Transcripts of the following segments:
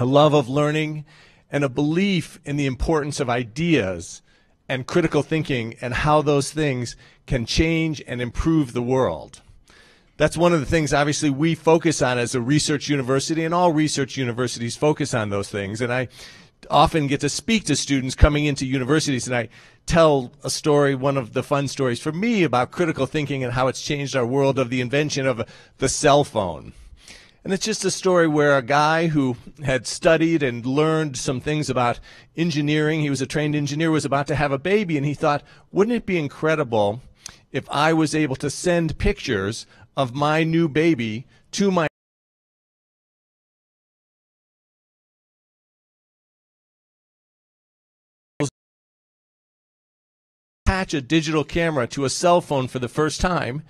a love of learning, and a belief in the importance of ideas and critical thinking and how those things can change and improve the world. That's one of the things, obviously, we focus on as a research university, and all research universities focus on those things. And I often get to speak to students coming into universities, and I tell a story, one of the fun stories for me about critical thinking and how it's changed our world, of the invention of the cell phone. And it's just a story where a guy who had studied and learned some things about engineering, he was a trained engineer, was about to have a baby, and he thought, wouldn't it be incredible if I was able to send pictures of my new baby to my attach a digital camera to a cell phone for the first time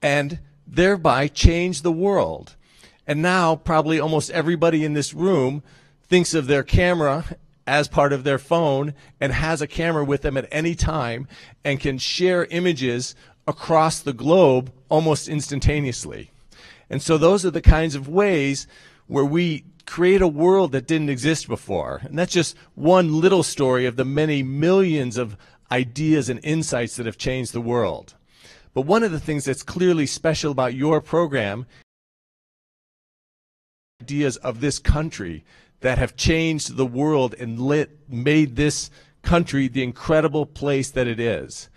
and thereby change the world. And now probably almost everybody in this room thinks of their camera as part of their phone and has a camera with them at any time and can share images across the globe almost instantaneously. And so those are the kinds of ways where we create a world that didn't exist before. And that's just one little story of the many millions of ideas and insights that have changed the world. But one of the things that's clearly special about your program, ideas of this country that have changed the world and made this country the incredible place that it is.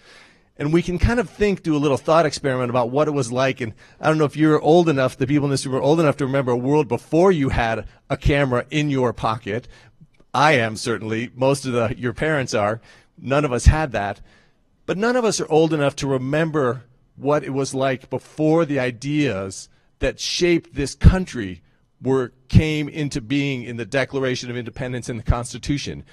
And we can kind of do a little thought experiment about what it was like. And I don't know if you're old enough, the people in this room are old enough to remember a world before you had a camera in your pocket. I am, certainly. Most of your parents are. None of us had that. But none of us are old enough to remember what it was like before the ideas that shaped this country came into being in the Declaration of Independence and the Constitution.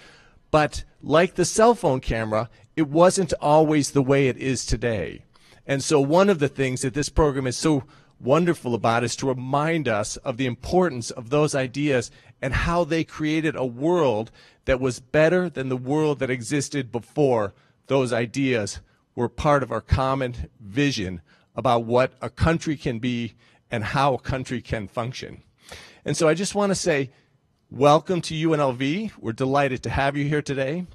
But like the cell phone camera, it wasn't always the way it is today. And so one of the things that this program is so wonderful about is to remind us of the importance of those ideas and how they created a world that was better than the world that existed before those ideas were part of our common vision about what a country can be and how a country can function. And so I just want to say, welcome to UNLV. We're delighted to have you here today.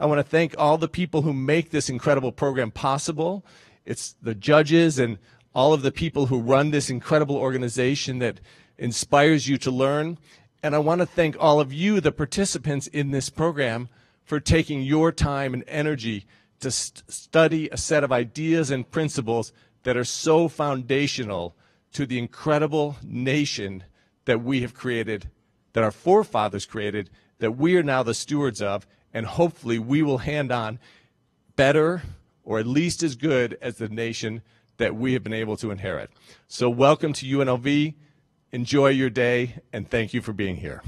I want to thank all the people who make this incredible program possible. It's the judges and all of the people who run this incredible organization that inspires you to learn. And I want to thank all of you, the participants in this program, for taking your time and energy to study a set of ideas and principles that are so foundational to the incredible nation that we have created, that our forefathers created, that we are now the stewards of, and hopefully we will hand on better or at least as good as the nation that we have been able to inherit. So welcome to UNLV. Enjoy your day, and thank you for being here.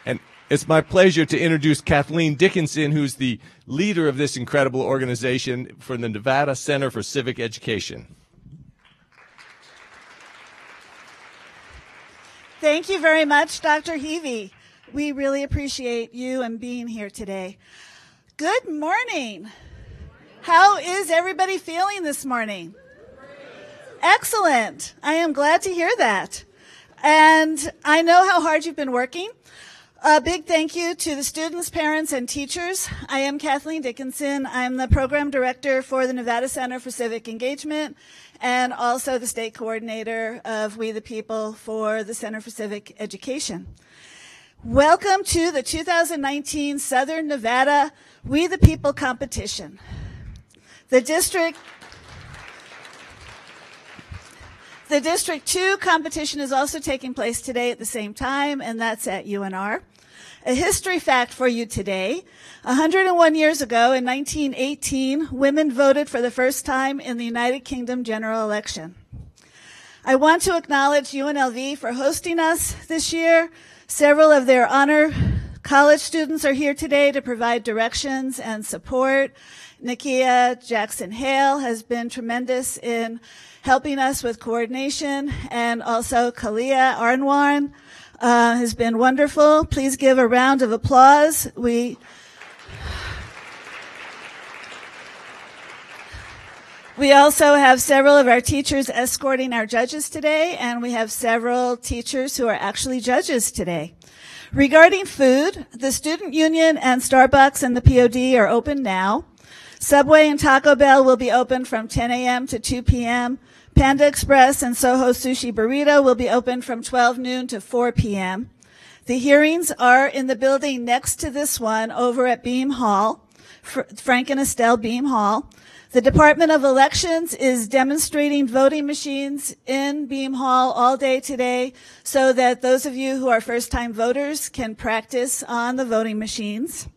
And it's my pleasure to introduce Kathleen Dickinson, who's the leader of this incredible organization from the Nevada Center for Civic Education. Thank you very much, Dr. Heavey. We really appreciate you and being here today. Good morning. How is everybody feeling this morning? Excellent. I am glad to hear that. And I know how hard you've been working. A big thank you to the students, parents, and teachers. I am Kathleen Dickinson. I'm the program director for the Nevada Center for Civic Engagement and also the state coordinator of We the People for the Center for Civic Education. Welcome to the 2019 Southern Nevada We the People competition. The District 2 competition is also taking place today at the same time, and that's at UNR. A history fact for you today. 101 years ago, in 1918, women voted for the first time in the United Kingdom general election. I want to acknowledge UNLV for hosting us this year. Several of their honor college students are here today to provide directions and support. Nakia Jackson-Hale has been tremendous in helping us with coordination, and also Kalia Arnwarn has been wonderful. Please give a round of applause. We also have several of our teachers escorting our judges today, and we have several teachers who are actually judges today. Regarding food, the Student Union and Starbucks and the POD are open now. Subway and Taco Bell will be open from 10 a.m. to 2 p.m. Panda Express and Soho Sushi Burrito will be open from 12 noon to 4 p.m. The hearings are in the building next to this one over at Beam Hall, Frank and Estelle Beam Hall. The Department of Elections is demonstrating voting machines in Beam Hall all day today so that those of you who are first-time voters can practice on the voting machines.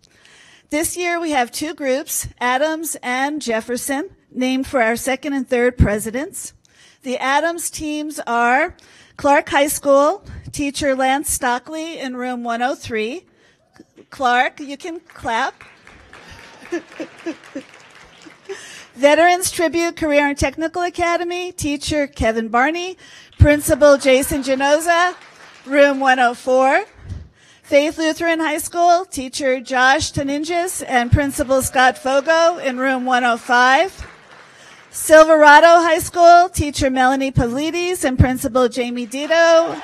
This year we have two groups, Adams and Jefferson, named for our second and third presidents. The Adams teams are Clark High School, teacher Lance Stockley in room 103. Clark, you can clap. Veterans Tribute Career and Technical Academy, teacher Kevin Barney, principal Jason Genoza, room 104. Faith Lutheran High School, teacher Josh Taninjas and principal Scott Fogo in room 105. Silverado High School, teacher Melanie Pavlidis and principal Jamie Dito.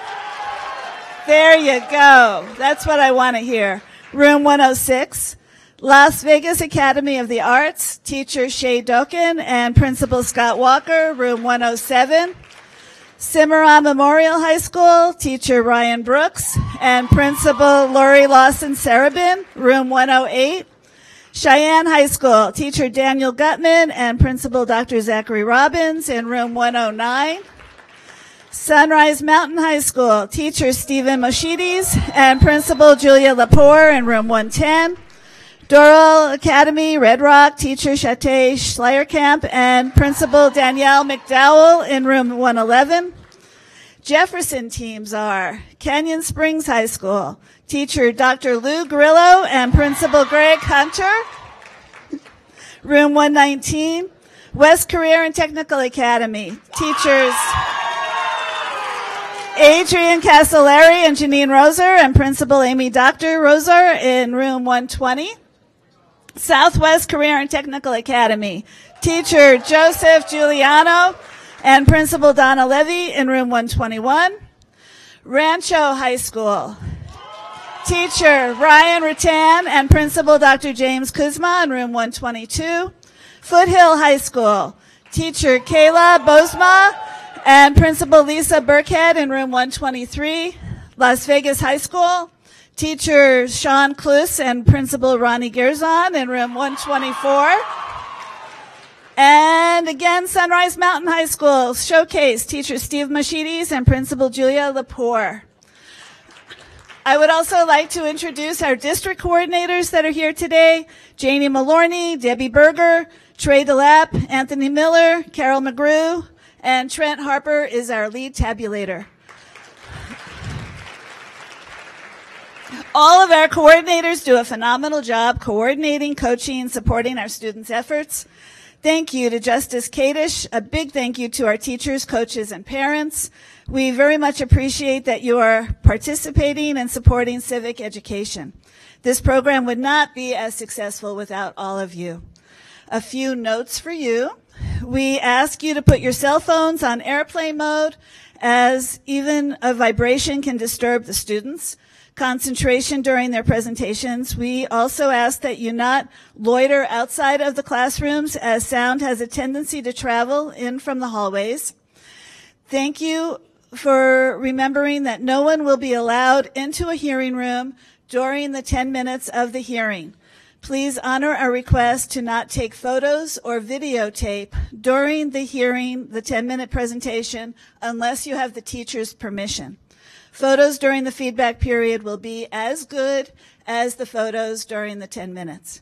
There you go. That's what I want to hear. Room 106. Las Vegas Academy of the Arts, teacher Shay Doken and principal Scott Walker, room 107. Cimarron Memorial High School, teacher Ryan Brooks and principal Lori Lawson-Sarabin, room 108. Cheyenne High School, teacher Daniel Gutman and principal Dr. Zachary Robbins in room 109. Sunrise Mountain High School, teacher Stephen Moschides and principal Julia Lepore in room 110. Doral Academy, Red Rock, teacher Shatay Schleierkamp and principal Danielle McDowell in room 111. Jefferson teams are Canyon Springs High School, teacher Dr. Lou Grillo and principal Greg Hunter, room 119. West Career and Technical Academy, teachers Adrian Castellari and Janine Roser and principal Amy Dr. Roser in room 120. Southwest Career and Technical Academy, teacher Joseph Giuliano and principal Donna Levy in room 121. Rancho High School, teacher Ryan Rattan and principal Dr. James Kuzma in room 122. Foothill High School, teacher Kayla Bosma and principal Lisa Burkhead in room 123. Las Vegas High School, teacher Sean Klus and principal Ronnie Gerzon in room 124. And again, Sunrise Mountain High School showcase, teacher Steve Moschides and principal Julia Lepore. I would also like to introduce our district coordinators that are here today. Janie Malorney, Debbie Berger, Trey DeLapp, Anthony Miller, Carol McGrew, and Trent Harper is our lead tabulator. All of our coordinators do a phenomenal job coordinating, coaching, and supporting our students' efforts. Thank you to Justice Kadish. A big thank you to our teachers, coaches, and parents. We very much appreciate that you are participating and supporting civic education. This program would not be as successful without all of you. A few notes for you. We ask you to put your cell phones on airplane mode, as even a vibration can disturb the students' concentration during their presentations. We also ask that you not loiter outside of the classrooms, as sound has a tendency to travel in from the hallways. Thank you for remembering that no one will be allowed into a hearing room during the 10 minutes of the hearing. Please honor our request to not take photos or videotape during the hearing, the 10-minute presentation, unless you have the teacher's permission. Photos during the feedback period will be as good as the photos during the 10 minutes.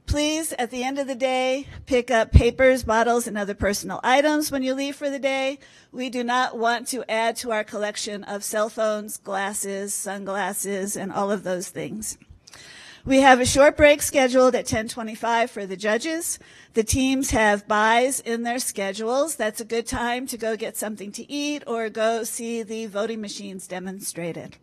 Please, at the end of the day, pick up papers, bottles, and other personal items when you leave for the day. We do not want to add to our collection of cell phones, glasses, sunglasses, and all of those things. We have a short break scheduled at 10:25 for the judges. The teams have buys in their schedules. That's a good time to go get something to eat or go see the voting machines demonstrated.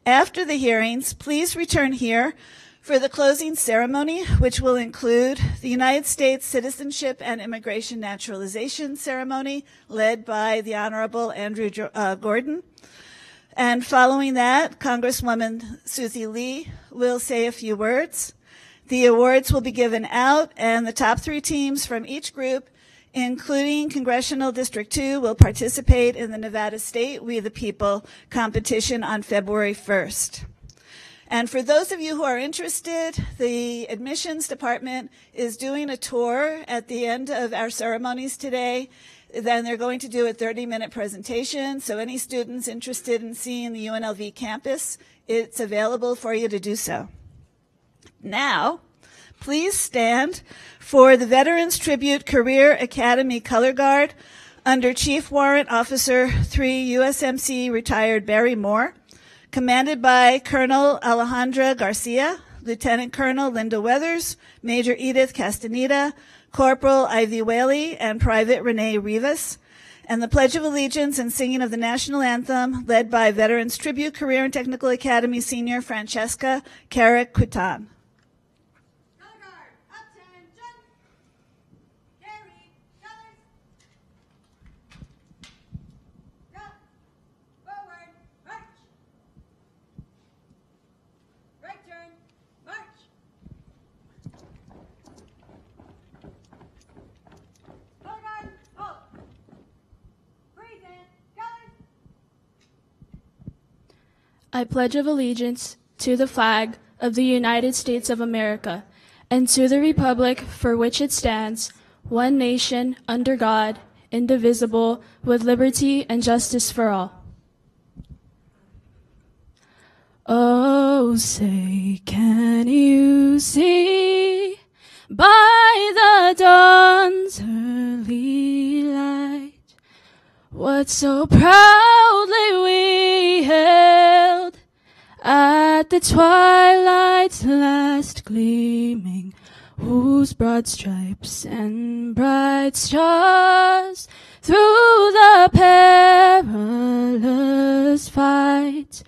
After the hearings, please return here For the closing ceremony, which will include the United States Citizenship and Immigration Naturalization Ceremony, led by the Honorable Andrew Gordon. And following that, Congresswoman Susie Lee will say a few words. The awards will be given out, and the top 3 teams from each group, including Congressional District 2, will participate in the Nevada State We the People competition on February 1st. And for those of you who are interested, the admissions department is doing a tour at the end of our ceremonies today. Then they're going to do a 30-minute presentation. So any students interested in seeing the UNLV campus, it's available for you to do so. Now, please stand for the Veterans Tribute Career Academy Color Guard under Chief Warrant Officer 3 USMC retired Barry Moore, commanded by Colonel Alejandra Garcia, Lieutenant Colonel Linda Weathers, Major Edith Castaneda, Corporal Ivy Whaley, and Private Renee Rivas, and the Pledge of Allegiance and singing of the National Anthem led by Veterans Tribute Career and Technical Academy Senior Francesca Carrick-Quitan. I pledge of allegiance to the flag of the United States of America and to the republic for which it stands, one nation, under God, indivisible, with liberty and justice for all. Oh, say, can you see by the dawn's early light what so proudly we hailed at the twilight's last gleaming, whose broad stripes and bright stars through the perilous fight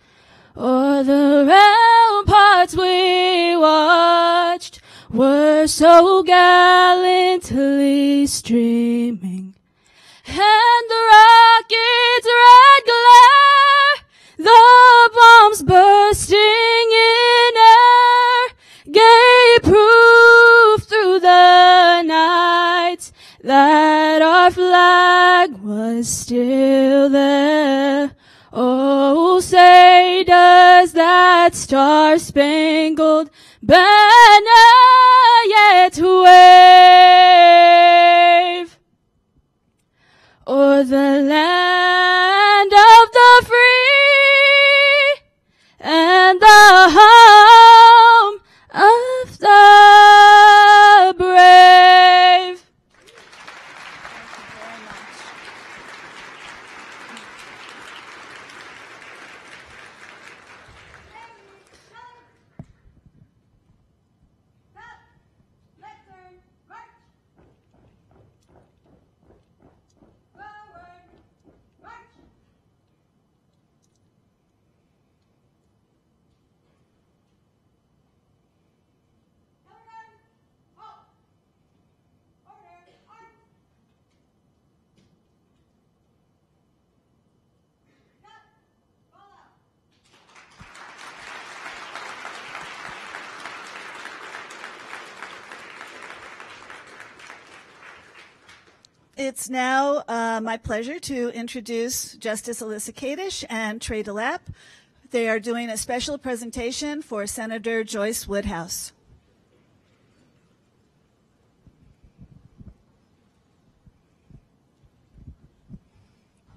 o'er the ramparts we watched were so gallantly streaming, and the rocket's red glare, the bombs bursting in air, gave proof through the night that our flag was still there. Oh, say, does that star-spangled banner yet wave o'er the land of the free and the home of the brave? It's now my pleasure to introduce Justice Alyssa Kadish and Trey DeLapp. They are doing a special presentation for Senator Joyce Woodhouse.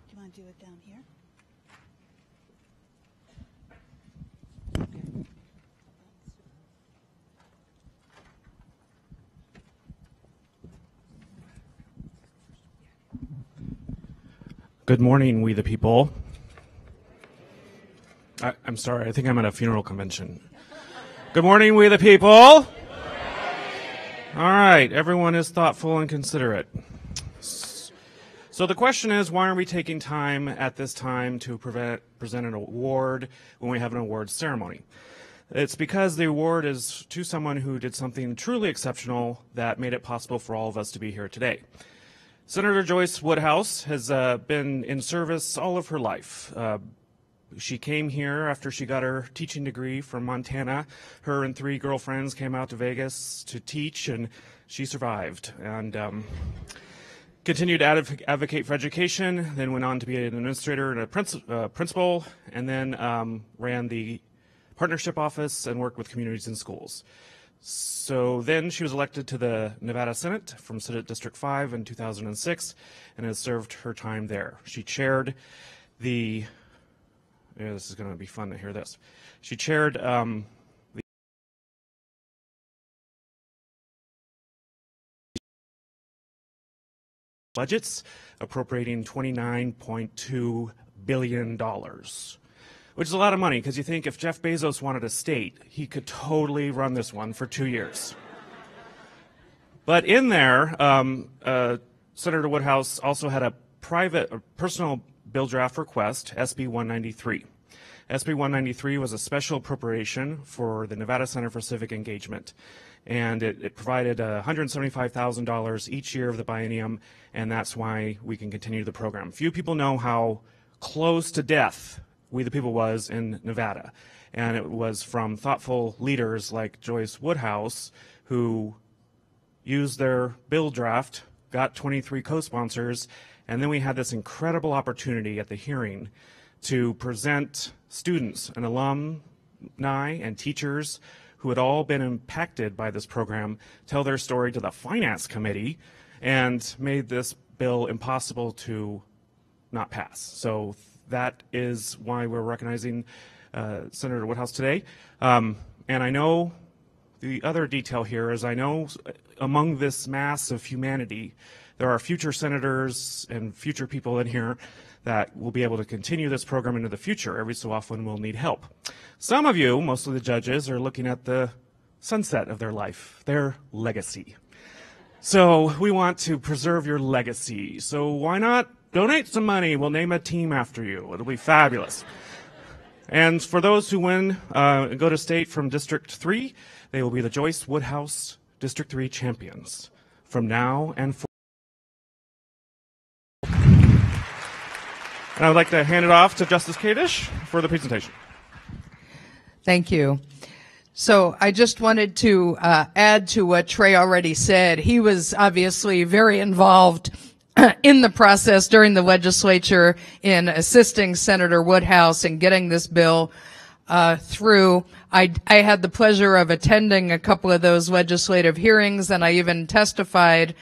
Do you want to do it down here? Good morning, we the people. I'm sorry, I think I'm at a funeral convention. Good morning, we the people. All right, everyone is thoughtful and considerate. So the question is, why are we taking time at this time to present an award when we have an award ceremony? It's because the award is to someone who did something truly exceptional that made it possible for all of us to be here today. Senator Joyce Woodhouse has been in service all of her life. She came here after she got her teaching degree from Montana. Her and 3 girlfriends came out to Vegas to teach, and she survived and continued to advocate for education, then went on to be an administrator and a principal, and then ran the partnership office and worked with communities and schools. So then she was elected to the Nevada Senate from Senate District 5 in 2006 and has served her time there. She chaired the this is going to be fun to hear this. She chaired the budgets, appropriating $29.2 billion, which is a lot of money, because you think if Jeff Bezos wanted a state, he could totally run this one for 2 years. But in there, Senator Woodhouse also had a personal bill draft request, SB 193. SB 193 was a special appropriation for the Nevada Center for Civic Engagement, and it provided $175,000 each year of the biennium, and that's why we can continue the program. Few people know how close to death We the People was in Nevada, and it was from thoughtful leaders like Joyce Woodhouse, who used their bill draft, got 23 co-sponsors, and then we had this incredible opportunity at the hearing to present students and alumni and teachers who had all been impacted by this program tell their story to the Finance Committee and made this bill impossible to not pass. So that is why we're recognizing Senator Woodhouse today. And I know the other detail here is I know among this mass of humanity, there are future senators and future people in here that will be able to continue this program into the future. Every so often we'll need help. Some of you, mostly the judges, are looking at the sunset of their life, their legacy. So we want to preserve your legacy. So why not donate some money? We'll name a team after you. It'll be fabulous. And for those who win and go to state from District 3, they will be the Joyce Woodhouse District 3 champions from now and forward. And I would like to hand it off to Justice Kadish for the presentation. Thank you. So I just wanted to add to what Trey already said. He was obviously very involved in the process during the legislature in assisting Senator Woodhouse in getting this bill through. I had the pleasure of attending a couple of those legislative hearings, and I even testified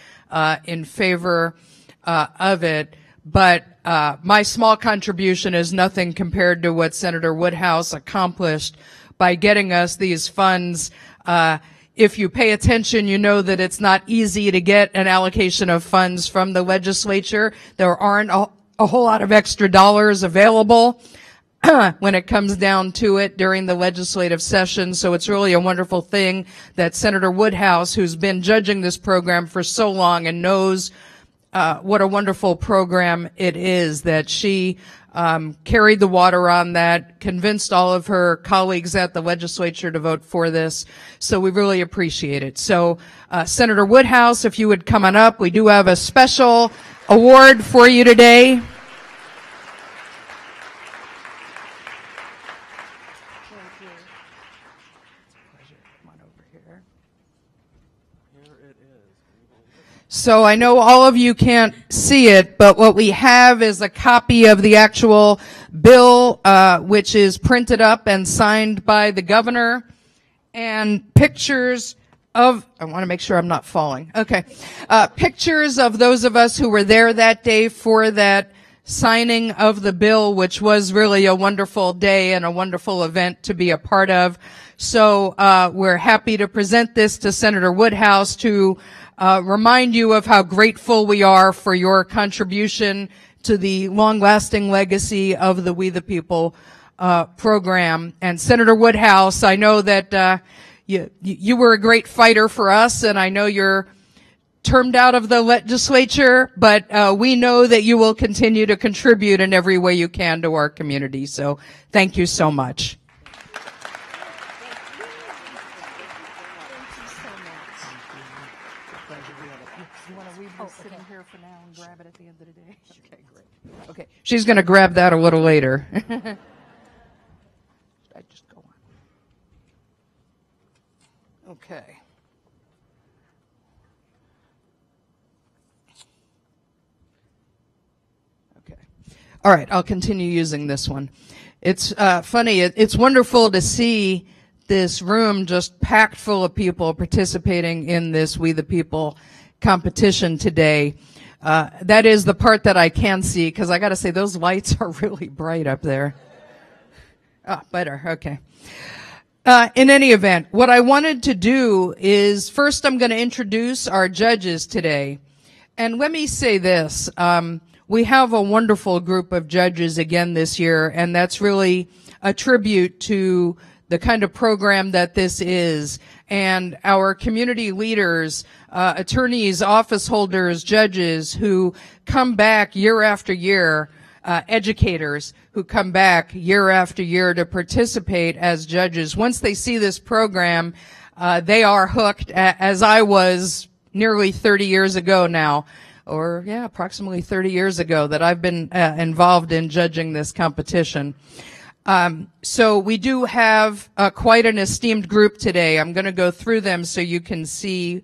in favor of it. But my small contribution is nothing compared to what Senator Woodhouse accomplished by getting us these funds. If you pay attention, you know that it's not easy to get an allocation of funds from the legislature. There aren't a whole lot of extra dollars available when it comes down to it during the legislative session. So it's really a wonderful thing that Senator Woodhouse, who's been judging this program for so long and knows what a wonderful program it is, that she carried the water on that, convinced all of her colleagues at the legislature to vote for this. So we really appreciate it. So Senator Woodhouse, if you would come on up, we do have a special award for you today. So I know all of you can't see it, but what we have is a copy of the actual bill, which is printed up and signed by the governor, and pictures of, I want to make sure I'm not falling. Okay. Pictures of those of us who were there that day for that signing of the bill, which was really a wonderful day and a wonderful event to be a part of. So, we're happy to present this to Senator Woodhouse to remind you of how grateful we are for your contribution to the long-lasting legacy of the We the People program. And Senator Woodhouse, I know that you were a great fighter for us, and I know you're termed out of the legislature, but we know that you will continue to contribute in every way you can to our community. So thank you so much. She's going to grab that a little later. Should I just go on? Okay. Okay. All right, I'll continue using this one. It's funny. It's wonderful to see this room just packed full of people participating in this We the People competition today. That is the part that I can see, because I got to say those lights are really bright up there. Ah, better. Okay. In any event, what I wanted to do is first I'm going to introduce our judges today. And let me say this. We have a wonderful group of judges again this year, and that's really a tribute to the kind of program that this is, and our community leaders, attorneys, office holders, judges who come back year after year, educators who come back year after year to participate as judges. Once they see this program, they are hooked, as I was nearly 30 years ago now, or approximately 30 years ago that I've been involved in judging this competition. So we do have quite an esteemed group today. I'm going to go through them so you can see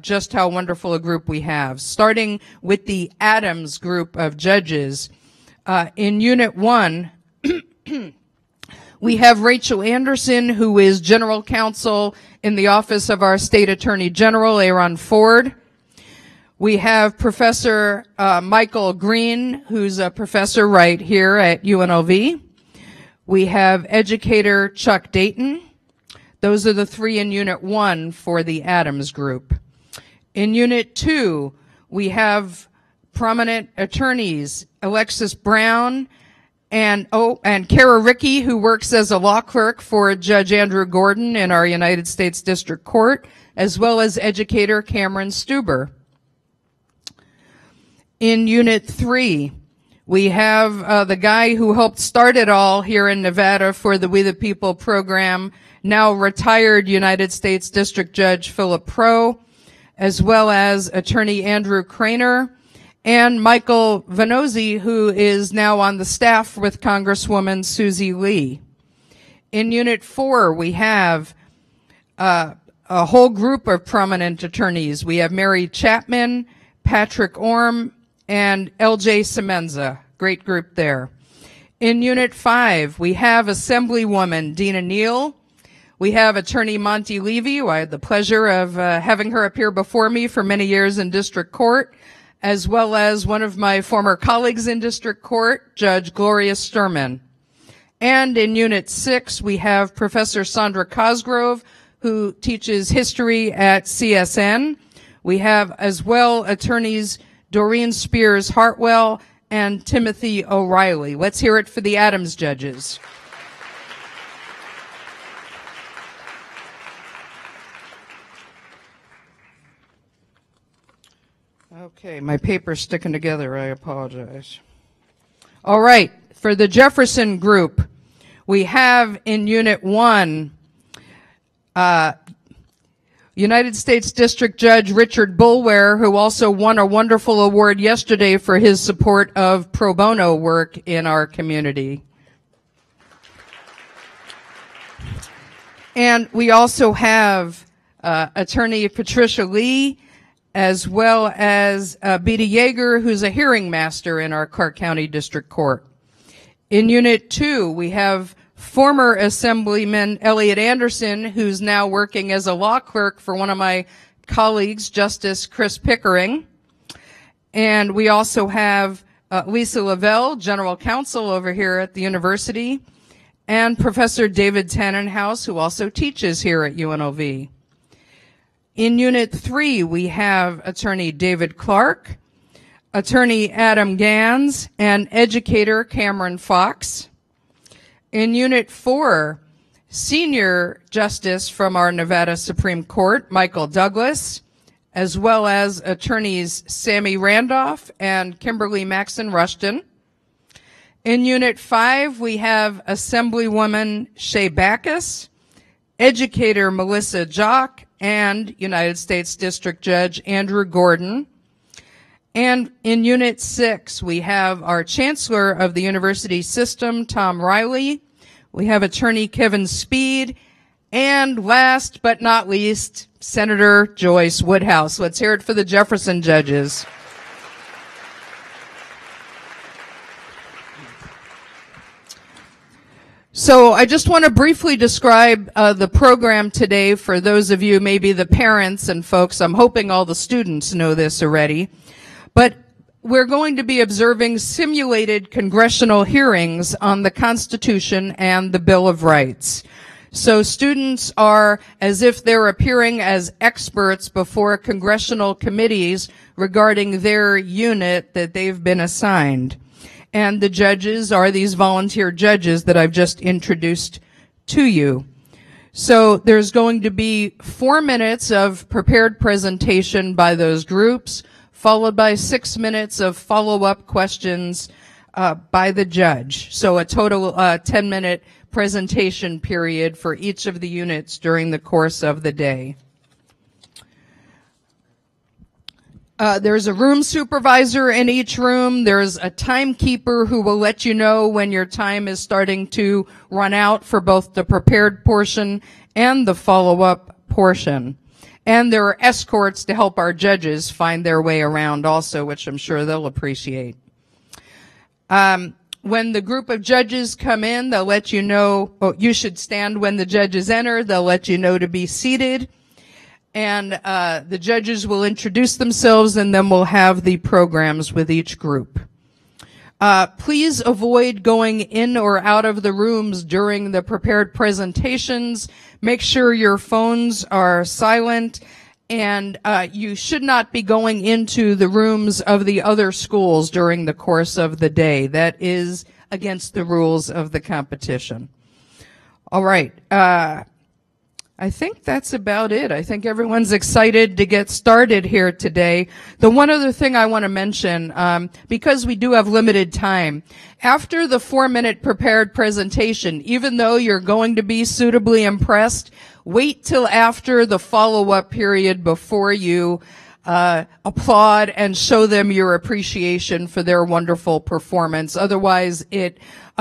just how wonderful a group we have. Starting with the Adams group of judges. In Unit 1, we have Rachel Anderson, who is General Counsel in the Office of our State Attorney General, Aaron Ford. We have Professor Michael Green, who's a professor right here at UNLV. We have educator Chuck Dayton. Those are the three in Unit 1 for the Adams group. In Unit 2, we have prominent attorneys, Alexis Brown and Kara Rickey, who works as a law clerk for Judge Andrew Gordon in our United States District Court, as well as educator Cameron Stuber. In Unit 3, we have the guy who helped start it all here in Nevada for the We the People program, now retired United States District Judge Philip Pro, as well as attorney Andrew Craner, and Michael Vanozzi, who is now on the staff with Congresswoman Susie Lee. In Unit 4, we have a whole group of prominent attorneys. We have Mary Chapman, Patrick Orm, and L.J. Semenza. Great group there. In Unit 5, we have Assemblywoman Dina Neal. We have Attorney Monty Levy, who I had the pleasure of having her appear before me for many years in District Court, as well as one of my former colleagues in District Court, Judge Gloria Sturman. And in Unit 6, we have Professor Sandra Cosgrove, who teaches history at CSN. We have as well attorneys Doreen Spears Hartwell and Timothy O'Reilly. Let's hear it for the Adams judges. Okay, my paper's sticking together. I apologize. All right, for the Jefferson group, we have in Unit 1 United States District Judge Richard Boulware, who also won a wonderful award yesterday for his support of pro bono work in our community. And we also have attorney Patricia Lee, as well as Beta Yeager, who's a hearing master in our Clark County District Court. In Unit 2, we have former Assemblyman Elliot Anderson, who's now working as a law clerk for one of my colleagues, Justice Chris Pickering. And we also have Lisa Lavelle, General Counsel over here at the university, and Professor David Tannenhouse, who also teaches here at UNLV. In Unit 3, we have Attorney David Clark, Attorney Adam Gans, and educator Cameron Fox. In Unit 4, Senior Justice from our Nevada Supreme Court, Michael Douglas, as well as attorneys Sammy Randolph and Kimberly Maxon Rushton. In Unit 5, we have Assemblywoman Shay Backus, educator Melissa Jock, and United States District Judge Andrew Gordon. And in Unit 6, we have our Chancellor of the University System, Tom Riley. We have Attorney Kevin Speed. And last but not least, Senator Joyce Woodhouse. Let's hear it for the Jefferson judges. So I just want to briefly describe the program today for those of you, maybe the parents and folks. I'm hoping all the students know this already. But we're going to be observing simulated congressional hearings on the Constitution and the Bill of Rights. So students are as if they're appearing as experts before congressional committees regarding their unit that they've been assigned. And the judges are these volunteer judges that I've just introduced to you. So there's going to be 4 minutes of prepared presentation by those groups, followed by 6 minutes of follow-up questions by the judge. So a total 10-minute presentation period for each of the units during the course of the day. There's a room supervisor in each room. There's a timekeeper who will let you know when your time is starting to run out for both the prepared portion and the follow-up portion. And there are escorts to help our judges find their way around also, which I'm sure they'll appreciate. When the group of judges come in, they'll let you know, you should stand when the judges enter. They'll let you know to be seated. And the judges will introduce themselves, and then we'll have the programs with each group. Please avoid going in or out of the rooms during the prepared presentations. Make sure your phones are silent, and you should not be going into the rooms of the other schools during the course of the day. That is against the rules of the competition. All right. I think that's about it. I think everyone's excited to get started here today. The one other thing I want to mention, because we do have limited time, after the 4-minute prepared presentation, even though you're going to be suitably impressed, wait till after the follow-up period before you applaud and show them your appreciation for their wonderful performance. Otherwise, it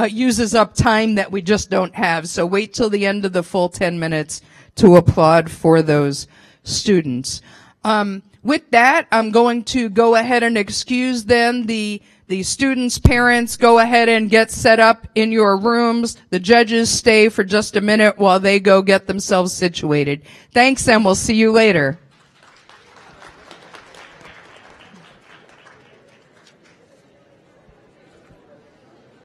uses up time that we just don't have. So wait till the end of the full 10 minutes to applaud for those students. With that, I'm going to go ahead and excuse then the students' parents. Go ahead and get set up in your rooms. The judges stay for just a minute while they go get themselves situated. Thanks, and we'll see you later.